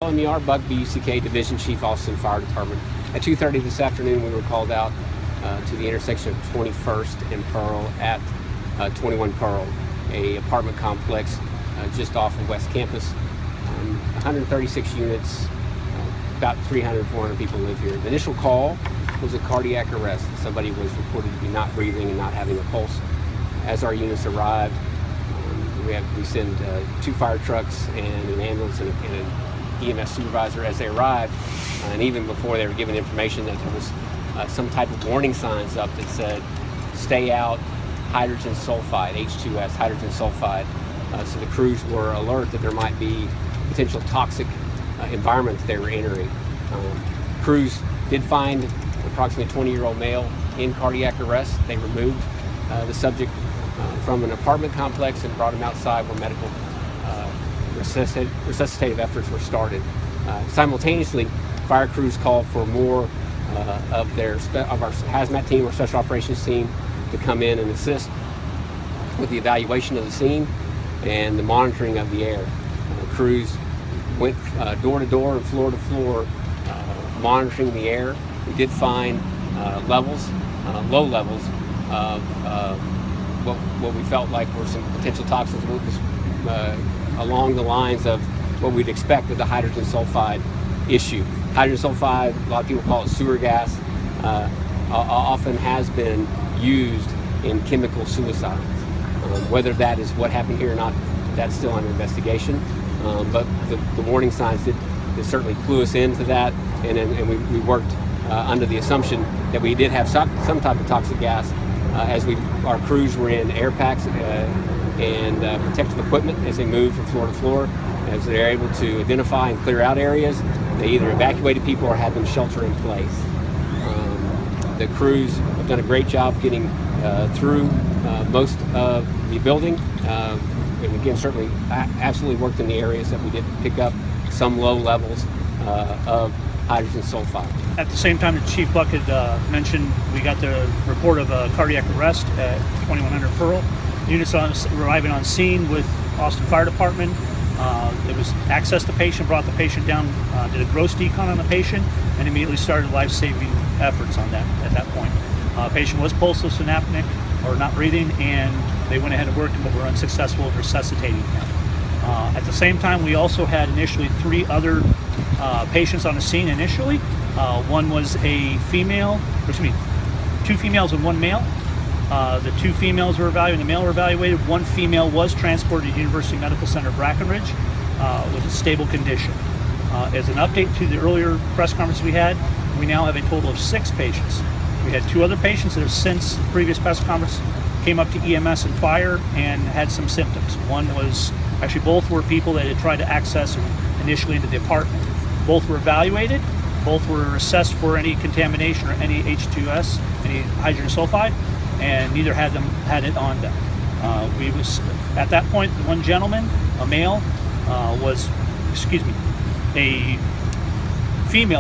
Me, our Buck BUCK Division Chief, Austin Fire Department. At 2:30 this afternoon, we were called out to the intersection of 21st and Pearl at 21 Pearl, a apartment complex just off of West Campus. 136 units, about 300, 400 people live here. The initial call was a cardiac arrest. Somebody was reported to be not breathing and not having a pulse. As our units arrived, we send 2 fire trucks and an ambulance and an EMS supervisor as they arrived, and even before they were given information that there was some type of warning signs up that said, stay out, hydrogen sulfide, H2S, hydrogen sulfide. So the crews were alert that there might be potential toxic environment that they were entering. Crews did find approximately 20-year-old male in cardiac arrest. They removed the subject from an apartment complex and brought him outside where medical resuscitative efforts were started. Simultaneously, fire crews called for more of our hazmat team or special operations team to come in and assist with the evaluation of the scene and the monitoring of the air. Crews went door to door and floor to floor monitoring the air. We did find low levels of what we felt like were some potential toxins along the lines of what we'd expect with the hydrogen sulfide issue. Hydrogen sulfide, a lot of people call it sewer gas, often has been used in chemical suicides. Whether that is what happened here or not, that's still under investigation. But the warning signs did certainly clue us into that, and we worked under the assumption that we did have some type of toxic gas as our crews were in air packs and protective equipment as they moved from floor to floor. As they're able to identify and clear out areas, they either evacuated people or had them shelter in place. The crews have done a great job getting through most of the building. And again, certainly absolutely worked in the areas that we did pick up some low levels of hydrogen sulfide. At the same time that Chief Buck had mentioned, we got the report of a cardiac arrest at 2100 Pearl. Units arriving on scene with Austin Fire Department. It was accessed the patient, brought the patient down, did a gross decon on the patient, and immediately started life-saving efforts on that at that point. Patient was pulseless and apneic, or not breathing, and they went ahead and worked him, but were unsuccessful in resuscitating him. At the same time, we also had initially 3 other patients on the scene initially. One was a female, 2 females and 1 male. The 2 females were evaluated, the male were evaluated. 1 female was transported to University Medical Center Brackenridge with a stable condition. As an update to the earlier press conference we had, we now have a total of 6 patients. We had 2 other patients that have since the previous press conference came up to EMS and fire and had some symptoms. Both were people that had tried to access initially into the apartment. Both were evaluated, both were assessed for any contamination or any H2S, any hydrogen sulfide, and neither had it on them. At that point, one gentleman, a male, a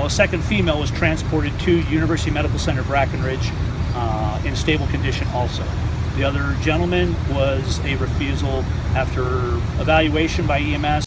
second female was transported to University Medical Center Brackenridge in stable condition also. The other gentleman was a refusal after evaluation by EMS